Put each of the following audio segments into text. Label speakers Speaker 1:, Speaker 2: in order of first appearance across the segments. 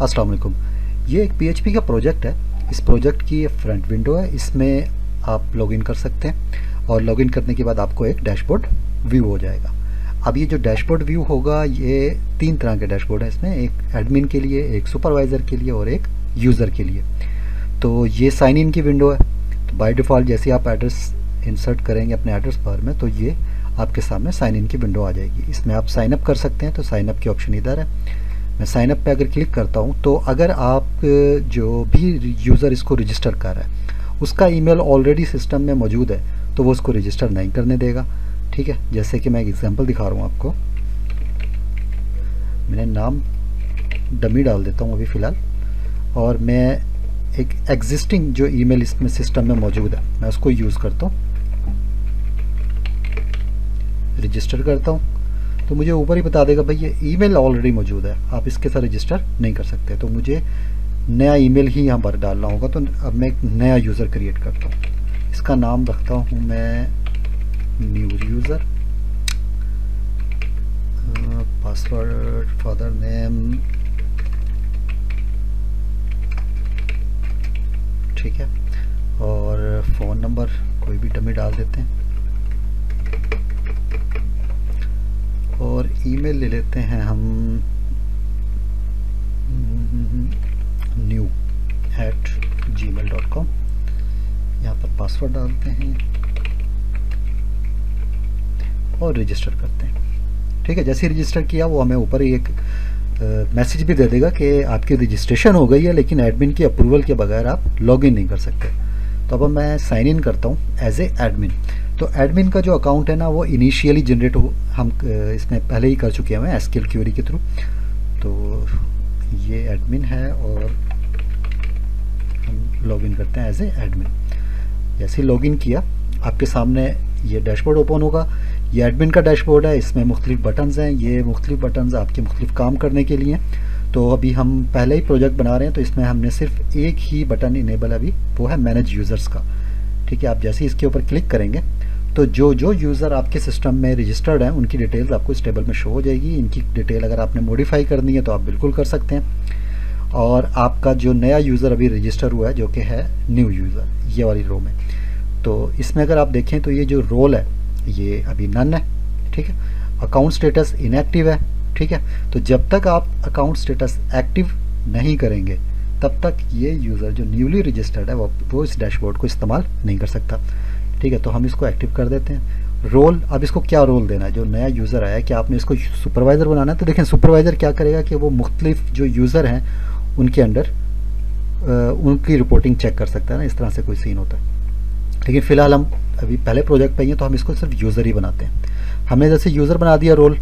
Speaker 1: अस्सलाम वालेकुम। ये एक PHP का प्रोजेक्ट है। इस प्रोजेक्ट की ये फ्रंट विंडो है, इसमें आप लॉगिन कर सकते हैं और लॉगिन करने के बाद आपको एक डैशबोर्ड व्यू हो जाएगा। अब ये जो डैशबोर्ड व्यू होगा ये 3 तरह के डैशबोर्ड है इसमें, एक एडमिन के लिए, एक सुपरवाइज़र के लिए और एक यूज़र के लिए। तो ये साइन इन की विंडो है। तो बाय डिफ़ॉल्ट जैसे आप एड्रेस इंसर्ट करेंगे अपने एड्रेस बार में तो ये आपके सामने साइन इन की विंडो आ जाएगी। इसमें आप साइन अप कर सकते हैं, तो साइन अप की ऑप्शन इधर है। मैं साइन अप पे अगर क्लिक करता हूँ तो अगर आप जो भी यूज़र इसको रजिस्टर कर रहा है उसका ईमेल ऑलरेडी सिस्टम में मौजूद है तो वो उसको रजिस्टर नहीं करने देगा। ठीक है, जैसे कि मैं एक एग्जांपल दिखा रहा हूँ आपको। मैंने नाम डमी डाल देता हूँ अभी फ़िलहाल, और मैं एक एग्जिस्टिंग जो ईमेल इसमें सिस्टम में मौजूद है मैं उसको यूज़ करता हूँ, रजिस्टर करता हूँ तो मुझे ऊपर ही बता देगा भाई ये ईमेल ऑलरेडी मौजूद है, आप इसके साथ रजिस्टर नहीं कर सकते। तो मुझे नया ईमेल ही यहाँ पर डालना होगा। तो अब मैं एक नया यूज़र क्रिएट करता हूँ, इसका नाम रखता हूँ मैं new user, password father name, ठीक है, और फ़ोन नंबर कोई भी डमी डाल देते हैं और ईमेल ले लेते हैं हम new@gmail.com। यहाँ पर पासवर्ड डालते हैं और रजिस्टर करते हैं। ठीक है, जैसे ही रजिस्टर किया वो हमें ऊपर ही एक मैसेज भी दे देगा कि आपकी रजिस्ट्रेशन हो गई है लेकिन एडमिन की अप्रूवल के बगैर आप लॉगिन नहीं कर सकते। तो अब मैं साइन इन करता हूँ एज ए एडमिन। तो एडमिन का जो अकाउंट है ना वो इनिशियली जनरेट हम इसमें पहले ही कर चुके हैं SQL क्वेरी के थ्रू। तो ये एडमिन है और हम लॉगिन करते हैं एज ए एडमिन। जैसे ही लॉगिन किया आपके सामने ये डैशबोर्ड ओपन होगा। ये एडमिन का डैशबोर्ड है, इसमें मुख्तलिफ बटन्स हैं। ये मुख्तलिफ बटन्स आपके मुख्तलिफ काम करने के लिए। तो अभी हम पहले ही प्रोजेक्ट बना रहे हैं तो इसमें हमने सिर्फ एक ही बटन इनेबल अभी, वो है मैनेज यूज़र्स का। ठीक है, आप जैसे ही इसके ऊपर क्लिक करेंगे तो जो यूज़र आपके सिस्टम में रजिस्टर्ड हैं उनकी डिटेल्स आपको इस टेबल में शो हो जाएगी। इनकी डिटेल अगर आपने मॉडिफाई करनी है तो आप बिल्कुल कर सकते हैं। और आपका जो नया यूज़र अभी रजिस्टर हुआ है जो कि है न्यू यूज़र, ये वाली रो में, तो इसमें अगर आप देखें तो ये जो रोल है ये अभी नन है। ठीक है, अकाउंट स्टेटस इनएक्टिव है। ठीक है, तो जब तक आप अकाउंट स्टेटस एक्टिव नहीं करेंगे तब तक ये यूज़र जो न्यूली रजिस्टर्ड है वो इस डैशबोर्ड को इस्तेमाल नहीं कर सकता। ठीक है, तो हम इसको एक्टिव कर देते हैं। रोल, अब इसको क्या रोल देना है, जो नया यूज़र आया है कि आपने इसको सुपरवाइज़र बनाना है। तो देखें सुपरवाइज़र क्या करेगा कि वो मुख्तलिफ जो यूज़र हैं उनके अंडर उनकी रिपोर्टिंग चेक कर सकता है ना, इस तरह से कोई सीन होता है। लेकिन फ़िलहाल हम अभी पहले प्रोजेक्ट पे ही हैं तो हम इसको सिर्फ यूज़र ही बनाते हैं। हमने जैसे यूज़र बना दिया रोल,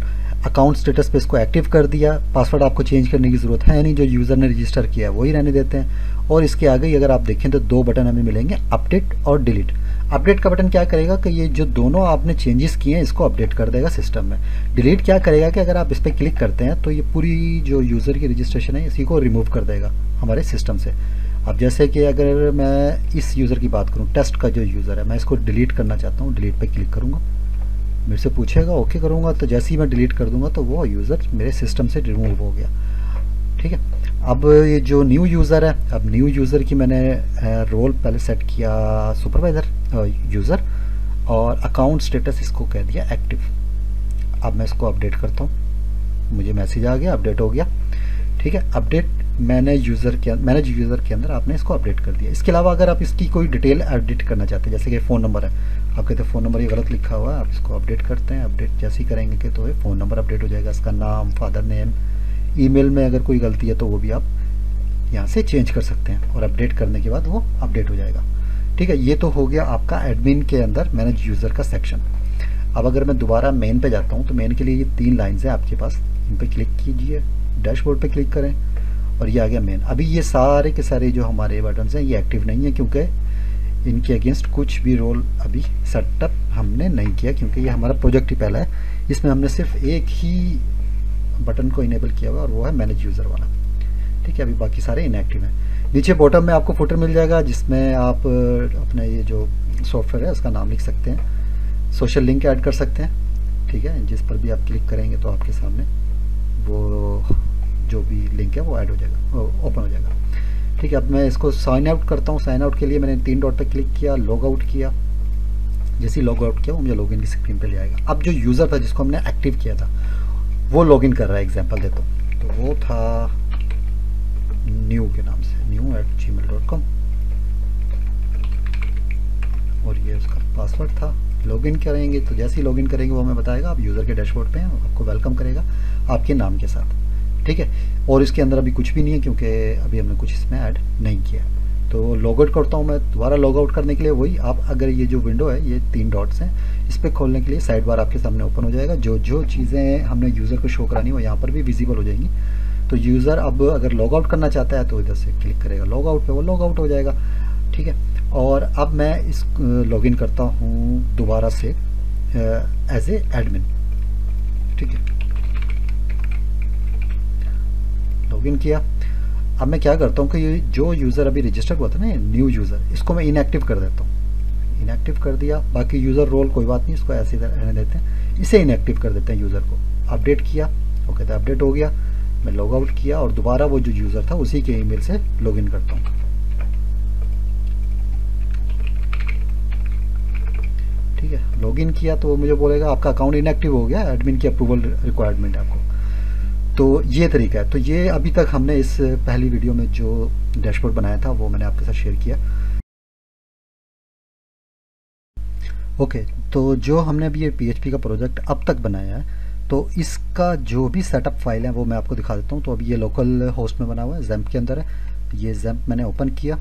Speaker 1: अकाउंट स्टेटस पे इसको एक्टिव कर दिया, पासवर्ड आपको चेंज करने की ज़रूरत है नहीं, जो यूज़र ने रजिस्टर किया है वही रहने देते हैं। और इसके आगे ही अगर आप देखें तो 2 बटन हमें मिलेंगे, अपडेट और डिलीट। अपडेट का बटन क्या करेगा कि ये जो दोनों आपने चेंजेस किए हैं इसको अपडेट कर देगा सिस्टम में। डिलीट क्या करेगा कि अगर आप इस पर क्लिक करते हैं तो ये पूरी जो यूज़र की रजिस्ट्रेशन है इसी को रिमूव कर देगा हमारे सिस्टम से। अब जैसे कि अगर मैं इस यूज़र की बात करूँ, टेस्ट का जो यूज़र है, मैं इसको डिलीट करना चाहता हूँ। डिलीट पे क्लिक करूँगा, मेरे से पूछेगा, ओके करूँगा, तो जैसे ही मैं डिलीट कर दूँगा तो वो यूज़र मेरे सिस्टम से रिमूव हो गया। ठीक है, अब ये जो न्यू यूज़र है, अब न्यू यूज़र की मैंने रोल पहले सेट किया सुपरवाइज़र यूज़र और अकाउंट स्टेटस इसको कह दिया एक्टिव। अब मैं इसको अपडेट करता हूँ, मुझे मैसेज आ गया, अपडेट हो गया। ठीक है, अपडेट मैनेज यूज़र के अंदर आपने इसको अपडेट कर दिया। इसके अलावा अगर आप इसकी कोई डिटेल एडिट करना चाहते हैं, जैसे कि फ़ोन नंबर है, आप कहते हैं फ़ोन नंबर ये गलत लिखा हुआ है, आप इसको अपडेट करते हैं। अपडेट जैसे ही करेंगे कि तो ये फ़ोन नंबर अपडेट हो जाएगा, इसका नाम, फादर नेम, ईमेल में अगर कोई गलती है तो वो भी आप यहाँ से चेंज कर सकते हैं और अपडेट करने के बाद वो अपडेट हो जाएगा। ठीक है, ये तो हो गया आपका एडमिन के अंदर मैनेज यूज़र का सेक्शन। अब अगर मैं दोबारा मेन पे जाता हूँ तो मेन के लिए ये 3 लाइन्स हैं आपके पास, इन पर क्लिक कीजिए, डैशबोर्ड पे क्लिक करें और ये आ गया मेन। अभी ये सारे के सारे जो हमारे बटन्स हैं ये एक्टिव नहीं है क्योंकि इनके अगेंस्ट कुछ भी रोल अभी सेटअप हमने नहीं किया, क्योंकि ये हमारा प्रोजेक्ट ही पहला है। इसमें हमने सिर्फ एक ही बटन को इनेबल किया हुआ और वो है मैनेज यूज़र वाला। ठीक है, अभी बाकी सारे इनएक्टिव हैं। नीचे बॉटम में आपको फुटर मिल जाएगा जिसमें आप अपने ये जो सॉफ्टवेयर है उसका नाम लिख सकते हैं, सोशल लिंक ऐड कर सकते हैं। ठीक है, जिस पर भी आप क्लिक करेंगे तो आपके सामने वो जो भी लिंक है वो ऐड हो जाएगा, ओपन हो जाएगा। ठीक है, अब मैं इसको साइन आउट करता हूँ। साइन आउट के लिए मैंने 3 डॉट पर क्लिक किया, लॉग आउट किया। जैसे ही लॉग आउट किया वो मुझे लॉगिन की स्क्रीन पे ले आएगा। अब जो यूज़र था जिसको हमने एक्टिव किया था वो लॉगिन कर रहा है। एग्जांपल देता हूँ, तो वो था न्यू के नाम से, new@gmail.com, और ये उसका पासवर्ड था। लॉगिन करेंगे तो जैसे ही लॉगिन करेंगे वो हमें बताएगा आप यूज़र के डैशबोर्ड पे हैं, आपको वेलकम करेगा आपके नाम के साथ। ठीक है, और इसके अंदर अभी कुछ भी नहीं है क्योंकि अभी हमने कुछ इसमें ऐड नहीं किया। तो लॉग आउट करता हूँ मैं। दोबारा लॉग आउट करने के लिए वही, आप अगर ये जो विंडो है ये 3 डॉट्स हैं, इस पर खोलने के लिए साइड बार आपके सामने ओपन हो जाएगा। जो जो चीज़ें हमने यूज़र को शो करानी वो यहाँ पर भी विजिबल हो जाएंगी। तो यूज़र अब अगर लॉग आउट करना चाहता है तो इधर से क्लिक करेगा लॉग आउट पे, वो लॉग आउट हो जाएगा। ठीक है, और अब मैं इस लॉगिन करता हूँ दोबारा से एज ए एडमिन। ठीक है, लॉगिन किया। अब मैं क्या करता हूँ कि ये जो यूज़र अभी रजिस्टर हुआ था ना, न्यू यूज़र, इसको मैं इनएक्टिव कर देता हूँ। इनएक्टिव कर दिया। बाकी यूज़र रोल कोई बात नहीं, इसको ऐसे रहने देते हैं। इसे इनएक्टिव कर देते हैं यूज़र को। अपडेट किया, वो कहता है अपडेट हो गया। मैं लॉग आउट किया और दोबारा वो जो यूज़र था उसी के ईमेल से लॉगिन करता हूँ। ठीक है, लॉगिन किया तो वो मुझे बोलेगा आपका अकाउंट इनएक्टिव हो गया, एडमिन की अप्रूवल रिक्वायरमेंट है आपको। तो ये तरीका है। तो ये अभी तक हमने इस पहली वीडियो में जो डैशबोर्ड बनाया था वो मैंने आपके साथ शेयर किया। ओके, तो जो हमने अभी ये PHP का प्रोजेक्ट अब तक बनाया है, तो इसका जो भी सेटअप फाइल है वो मैं आपको दिखा देता हूँ। तो अभी ये लोकल होस्ट में बना हुआ है, XAMPP के अंदर है। ये XAMPP मैंने ओपन किया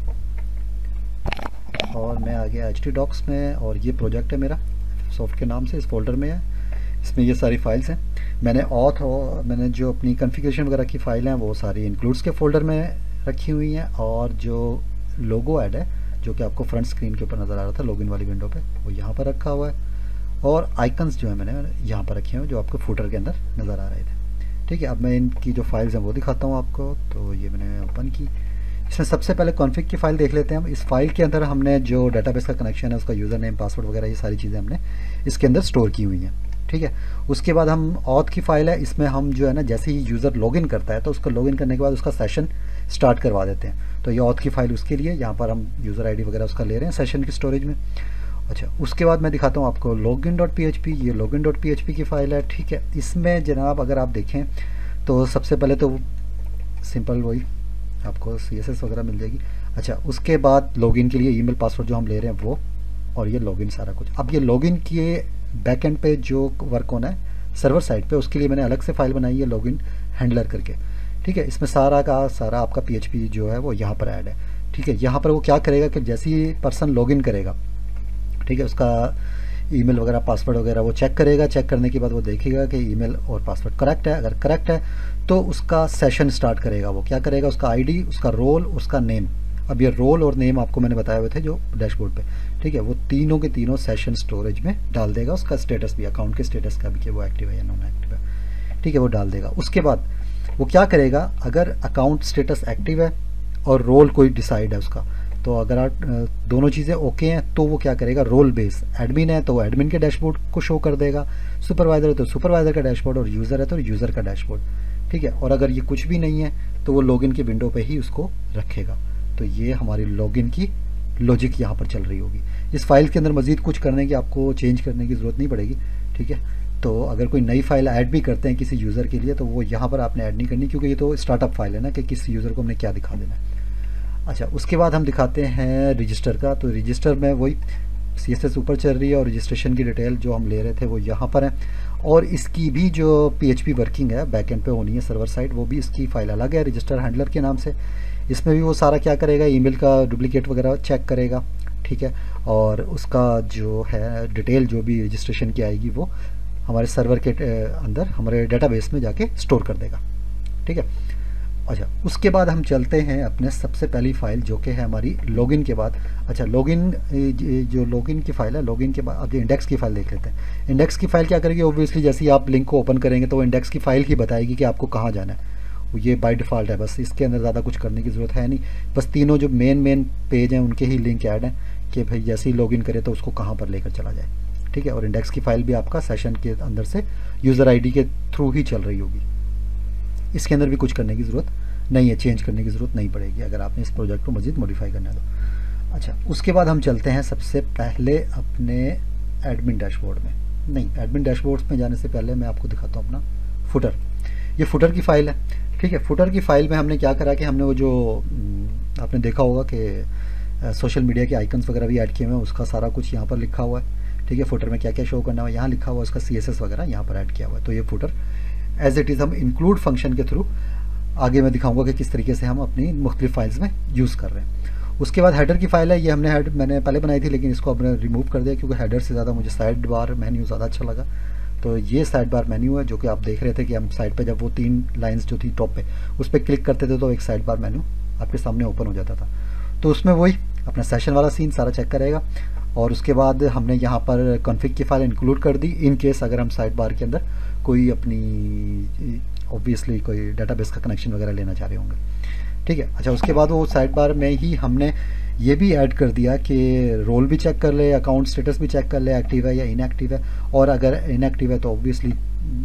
Speaker 1: और मैं आ गया htdocs में, और ये प्रोजेक्ट है मेरा सॉफ्ट के नाम से, इस फोल्डर में है। इसमें ये सारी फाइल्स हैं। मैंने ऑथ और मैंने जो अपनी कॉन्फ़िगरेशन वगैरह की फ़ाइल हैं वो सारी इंक्लूड्स के फोल्डर में रखी हुई हैं, और जो लोगो ऐड है जो कि आपको फ्रंट स्क्रीन के ऊपर नज़र आ रहा था लॉगिन वाली विंडो पे, वो यहाँ पर रखा हुआ है। और आइकन्स जो है मैंने यहाँ पर रखे हुए जो आपको फूटर के अंदर नज़र आ रहे थे। ठीक है, अब मैं इनकी जो फाइल्स हैं वो दिखाता हूँ आपको। तो ये मैंने ओपन की। इसमें सबसे पहले कॉन्फ़िग की फ़ाइल देख लेते हैं हम। इस फाइल के अंदर हमने जो डेटाबेस का कनेक्शन है, उसका यूज़र नेम, पासवर्ड वगैरह ये सारी चीज़ें हमने इसके अंदर स्टोर की हुई हैं। ठीक है, उसके बाद हम ऑथ की फ़ाइल है, इसमें हम जो है ना जैसे ही यूज़र लॉगिन करता है तो उसको लॉगिन करने के बाद उसका सेशन स्टार्ट करवा देते हैं। तो ये ऑथ की फ़ाइल उसके लिए, यहाँ पर हम यूज़र आईडी वगैरह उसका ले रहे हैं सेशन की स्टोरेज में। अच्छा, उसके बाद मैं दिखाता हूँ आपको login.php। ये login.php की फ़ाइल है। ठीक है, इसमें जनाब अगर आप देखें तो सबसे पहले तो सिंपल वही आपको CSS वगैरह मिल जाएगी। अच्छा, उसके बाद लॉगिन के लिए ईमेल पासवर्ड जो हम ले रहे हैं वो, और ये लॉगिन सारा कुछ। अब ये लॉगिन किए बैकएंड पे जो वर्क होना है सर्वर साइड पे, उसके लिए मैंने अलग से फाइल बनाई है लॉगिन हैंडलर करके। ठीक है, इसमें सारा का सारा आपका PHP जो है वो यहाँ पर ऐड है। ठीक है, यहाँ पर वो क्या करेगा कि जैसे ही पर्सन लॉगिन करेगा, ठीक है, उसका ईमेल वगैरह पासवर्ड वगैरह वो चेक करेगा। चेक करने के बाद वो देखेगा कि ईमेल और पासवर्ड करेक्ट है। अगर करेक्ट है तो उसका सेशन स्टार्ट करेगा। वो क्या करेगा, उसका आईडी, उसका रोल, उसका नेम। अब ये रोल और नेम आपको मैंने बताए हुए थे जो डैशबोर्ड पे। ठीक है, वो तीनों के तीनों सेशन स्टोरेज में डाल देगा। उसका स्टेटस भी, अकाउंट के स्टेटस का भी कि वो एक्टिव है या नॉन एक्टिव है। ठीक है, वो डाल देगा। उसके बाद वो क्या करेगा, अगर अकाउंट स्टेटस एक्टिव है और रोल कोई डिसाइड है उसका, तो अगर आप दोनों चीज़ें ओके हैं तो वो क्या करेगा, रोल बेस एडमिन है तो एडमिन के डैशबोर्ड को शो कर देगा, सुपरवाइज़र है तो सुपरवाइज़र का डैशबोर्ड, और यूज़र है तो यूज़र का डैशबोर्ड। ठीक है, और अगर ये कुछ भी नहीं है तो वो लॉगिन की विंडो पे ही उसको रखेगा। तो ये हमारी लॉगिन की लॉजिक यहाँ पर चल रही होगी। इस फाइल के अंदर मज़ीद कुछ करने की, आपको चेंज करने की ज़रूरत नहीं पड़ेगी। ठीक है, तो अगर कोई नई फाइल ऐड भी करते हैं किसी यूज़र के लिए तो वो यहाँ पर आपने ऐड नहीं करनी, क्योंकि ये तो स्टार्टअप फाइल है ना कि किस यूज़र को हमने क्या दिखा देना है। अच्छा, उसके बाद हम दिखाते हैं रजिस्टर का। तो रजिस्टर में वही CSS ऊपर चल रही है और रजिस्ट्रेशन की डिटेल जो हम ले रहे थे वो यहाँ पर है, और इसकी भी जो PHP वर्किंग है बैकएंड पे होनी है सर्वर साइड, वो भी इसकी फ़ाइल अलग है रजिस्टर हैंडलर के नाम से। इसमें भी वो सारा क्या करेगा, ईमेल का डुप्लीकेट वगैरह चेक करेगा। ठीक है, और उसका जो है डिटेल जो भी रजिस्ट्रेशन की आएगी वो हमारे सर्वर के अंदर हमारे डेटाबेस में जाके स्टोर कर देगा। ठीक है, अच्छा, उसके बाद हम चलते हैं अपने सबसे पहली फ़ाइल जो कि है हमारी लॉगिन के बाद। अच्छा, लॉगिन जो लॉगिन की फ़ाइल है, लॉगिन के बाद अब इंडेक्स की फ़ाइल देख लेते हैं। इंडेक्स की फ़ाइल क्या करेगी, ओब्वियसली जैसे ही आप लिंक को ओपन करेंगे तो इंडेक्स की फ़ाइल ही बताएगी कि आपको कहाँ जाना है। ये बाय डिफ़ॉल्ट है, बस इसके अंदर ज़्यादा कुछ करने की ज़रूरत है नहीं। बस तीनों जो मेन पेज हैं उनके ही लिंक ऐड हैं कि भाई जैसे ही लॉगिन करे तो उसको कहाँ पर लेकर चला जाए। ठीक है, और इंडेक्स की फ़ाइल भी आपका सेशन के अंदर से यूज़र ID के थ्रू ही चल रही होगी। इसके अंदर भी कुछ करने की ज़रूरत नहीं है, चेंज करने की ज़रूरत नहीं पड़ेगी अगर आपने इस प्रोजेक्ट को मज़ीद मॉडिफाई करना है तो। अच्छा, उसके बाद हम चलते हैं सबसे पहले अपने एडमिन डैशबोर्ड में। नहीं, एडमिन डैशबोर्ड में जाने से पहले मैं आपको दिखाता हूँ अपना फुटर। ये फुटर की फ़ाइल है, ठीक है। फुटर की फ़ाइल में हमने क्या करा कि हमने वो जो आपने देखा होगा कि सोशल मीडिया के आइकन्स वगैरह भी ऐड किए हुए हैं, उसका सारा कुछ यहाँ पर लिखा हुआ है, ठीक है। फुटर में क्या क्या शो करना है यहाँ लिखा हुआ है, उसका CSS वगैरह यहाँ पर ऐड किया हुआ है। तो ये फुटर एज इट इज़ हम इंक्लूड फंक्शन के थ्रू आगे मैं दिखाऊंगा कि किस तरीके से हम अपनी मुख्तलिफ फाइल्स में यूज़ कर रहे हैं। उसके बाद हेडर की फ़ाइल है, ये मैंने पहले बनाई थी, लेकिन इसको अब रिमूव कर दिया क्योंकि हेडर से ज़्यादा मुझे साइड बार मेन्यू ज़्यादा अच्छा लगा। तो ये साइड बार मेन्यू है जो कि आप देख रहे थे कि हम साइड पे जब वो 3 लाइंस जो थी टॉप पे उस पर क्लिक करते थे तो एक साइड बार मेन्यू आपके सामने ओपन हो जाता था। तो उसमें वही अपना सेशन वाला सीन सारा चेक करेगा। और उसके बाद हमने यहाँ पर कॉन्फ़िग की फ़ाइल इंक्लूड कर दी इन केस अगर हम साइड बार के अंदर कोई अपनी ऑब्वियसली कोई डाटाबेस का कनेक्शन वगैरह लेना चाह रहे होंगे, ठीक है। अच्छा, उसके बाद वो साइड बार में ही हमने ये भी ऐड कर दिया कि रोल भी चेक कर ले, अकाउंट स्टेटस भी चेक कर ले, एक्टिव है या इनएक्टिव है। और अगर इनएक्टिव है तो ऑब्वियसली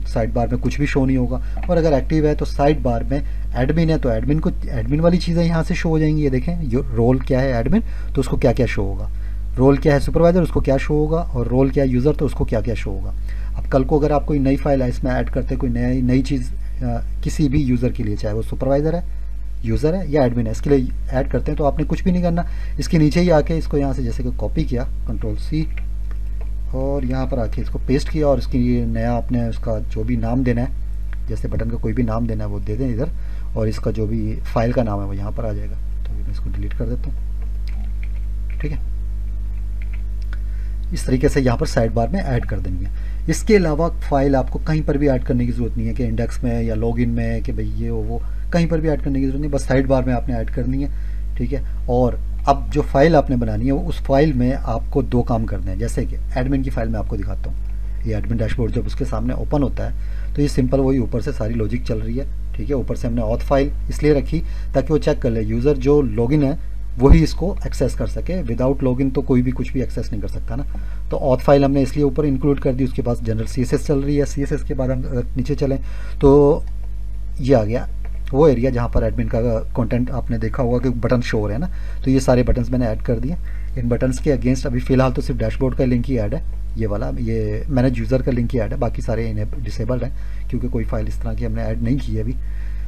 Speaker 1: साइड बार में कुछ भी शो नहीं होगा, और अगर एक्टिव है तो साइड बार में एडमिन है तो एडमिन वाली चीज़ें यहाँ से शो हो जाएंगी। ये देखें, रोल क्या है एडमिन तो उसको क्या क्या शो होगा, रोल क्या है सुपरवाइज़र उसको क्या शो होगा, और रोल क्या है यूज़र तो उसको क्या क्या शो होगा। अब कल को अगर आप कोई नई फाइल है इसमें ऐड करते कोई नई चीज़ किसी भी यूज़र के लिए, चाहे वो सुपरवाइज़र है, यूज़र है या एडमिन है, इसके लिए ऐड करते हैं तो आपने कुछ भी नहीं करना, इसके नीचे ही आके इसको यहाँ से जैसे कि कॉपी किया Ctrl+C और यहाँ पर आके इसको पेस्ट किया और इसकी नया आपने उसका जो भी नाम देना है, जैसे बटन का कोई भी नाम देना है वो दे दें इधर, और इसका जो भी फाइल का नाम है वो यहाँ पर आ जाएगा। तो मैं इसको डिलीट कर देता हूँ, ठीक है। इस तरीके से यहाँ पर साइड बार में ऐड कर देंगे। इसके अलावा फाइल आपको कहीं पर भी ऐड करने की ज़रूरत नहीं है कि इंडेक्स में या लॉगिन में कि भाई ये वो कहीं पर भी ऐड करने की ज़रूरत नहीं, बस साइड बार में आपने ऐड करनी है, ठीक है। और अब जो फाइल आपने बनानी है उस फाइल में आपको 2 काम करने हैं। जैसे कि एडमिन की फ़ाइल में आपको दिखाता हूँ, ये एडमिन डैशबोर्ड जब उसके सामने ओपन होता है तो ये सिंपल वही ऊपर से सारी लॉजिक चल रही है, ठीक है। ऊपर से हमने ऑथ फाइल इसलिए रखी ताकि वो चेक कर ले यूज़र जो लॉगिन है वही इसको एक्सेस कर सके, विदाउट लॉगिन तो कोई भी कुछ भी एक्सेस नहीं कर सकता ना। तो ऑथ फाइल हमने इसलिए ऊपर इंक्लूड कर दी। उसके बाद जनरल CSS चल रही है, CSS के बाद हम नीचे चलें तो ये आ गया वो एरिया जहाँ पर एडमिन का कंटेंट आपने देखा होगा कि बटन शो हो रहे हैं ना, तो ये सारे बटन्स मैंने ऐड कर दिए। इन बटन्स के अगेंस्ट अभी फ़िलहाल तो सिर्फ डैशबोर्ड का लिंक ही ऐड है, ये वाला ये मैनेज यूज़र का लिंक ही ऐड है, बाकी सारे इन्हें डिसेबल्ड हैं क्योंकि कोई फाइल इस तरह की हमने ऐड नहीं की है अभी।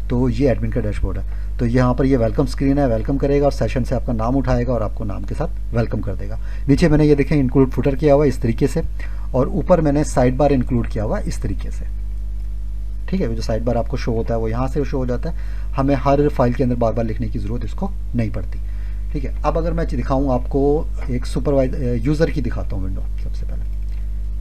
Speaker 1: तो ये एडमिन का डैशबोर्ड है। तो यहाँ पर ये वेलकम स्क्रीन है, वेलकम करेगा और सेशन से आपका नाम उठाएगा और आपको नाम के साथ वेलकम कर देगा। नीचे मैंने ये देखें इंक्लूड फुटर किया हुआ इस तरीके से, और ऊपर मैंने साइड बार इंक्लूड किया हुआ इस तरीके से, ठीक है। जो साइड बार आपको शो होता है वो यहाँ से शो हो जाता है, हमें हर फाइल के अंदर बार बार लिखने की ज़रूरत इसको नहीं पड़ती, ठीक है। अब अगर मैं दिखाऊँ आपको एक सुपरवाइजर यूज़र की दिखाता हूँ विंडो। सबसे पहले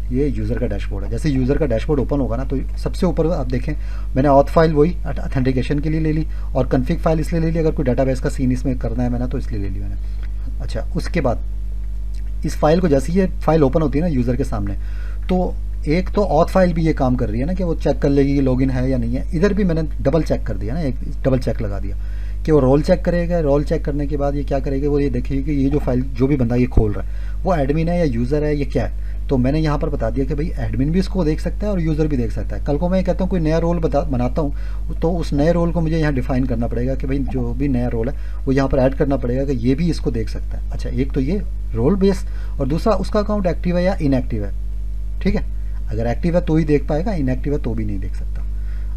Speaker 1: ये यूज़र का डैशबोर्ड है। जैसे यूज़र का डैशबोर्ड ओपन होगा ना तो सबसे ऊपर आप देखें मैंने ऑथ फाइल वही ऑथेंटिकेशन के लिए ले ली और कॉन्फ़िग फाइल इसलिए ले ली अगर कोई डाटाबेस का सीन इसमें करना है मैंने तो इसलिए ले ली मैंने। अच्छा, उसके बाद इस फाइल को जैसे ये फाइल ओपन होती है ना यूज़र के सामने, तो एक तो ऑथ फाइल भी ये काम कर रही है ना कि वो चेक कर लेगी लॉगिन है या नहीं है। इधर भी मैंने डबल चेक कर दिया ना, एक डबल चेक लगा दिया कि वो रोल चेक करेगा। रोल चेक करने के बाद ये क्या करेगा, वो ये देखेगी कि ये जो फाइल जो भी बंदा ये खोल रहा है वो एडमिन है या यूज़र है, ये क्या है। तो मैंने यहाँ पर बता दिया कि भाई एडमिन भी इसको देख सकता है और यूज़र भी देख सकता है। कल को मैं कहता हूँ कोई नया रोल बनाता हूँ तो उस नए रोल को मुझे यहाँ डिफाइन करना पड़ेगा कि भाई जो भी नया रोल है वो यहाँ पर ऐड करना पड़ेगा कि ये भी इसको देख सकता है। अच्छा, एक तो ये रोल बेस और दूसरा उसका अकाउंट एक्टिव है या इनएक्टिव है, ठीक है। अगर एक्टिव है तो ही देख पाएगा, इनएक्टिव है तो भी नहीं देख सकता।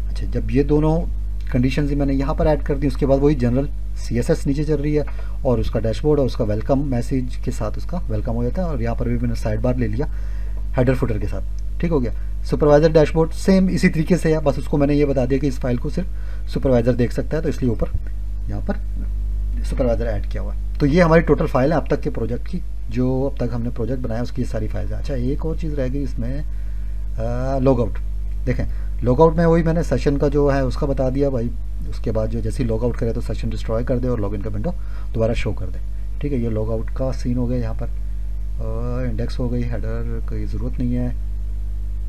Speaker 1: अच्छा, जब ये दोनों कंडीशन ही मैंने यहाँ पर ऐड कर दी उसके बाद वही जनरल CSS नीचे चल रही है और उसका डैशबोर्ड और उसका वेलकम मैसेज के साथ उसका वेलकम हो जाता है। और यहाँ पर भी मैंने साइड बार ले लिया हेडर फुटर के साथ, ठीक हो गया। सुपरवाइजर डैशबोर्ड सेम इसी तरीके से है, बस उसको मैंने ये बता दिया कि इस फाइल को सिर्फ सुपरवाइजर देख सकता है तो इसलिए ऊपर यहाँ पर सुपरवाइजर ऐड किया हुआ है। तो ये हमारी टोटल फाइल है अब तक के प्रोजेक्ट की, जो अब तक हमने प्रोजेक्ट बनाया उसकी सारी फाइल है। अच्छा, एक और चीज़ रह गई इसमें, लॉगआउट। देखें लॉगआउट में वही मैंने सेशन का जो है उसका बता दिया भाई। उसके बाद जो जैसे ही लॉगआउट करे तो सेशन डिस्ट्रॉय कर दे और लॉगिन का विंडो दोबारा शो कर दे, ठीक है। ये लॉगआउट का सीन हो गया यहाँ पर, इंडेक्स हो गई, हेडर की ज़रूरत नहीं है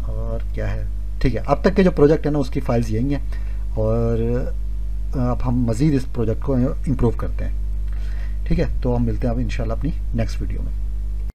Speaker 1: और क्या है, ठीक है। अब तक के जो प्रोजेक्ट है ना उसकी फाइल्स यही हैं और अब हम मज़ीद इस प्रोजेक्ट को इम्प्रूव करते हैं, ठीक है। तो हम मिलते हैं अब इंशाल्लाह अपनी नेक्स्ट वीडियो में।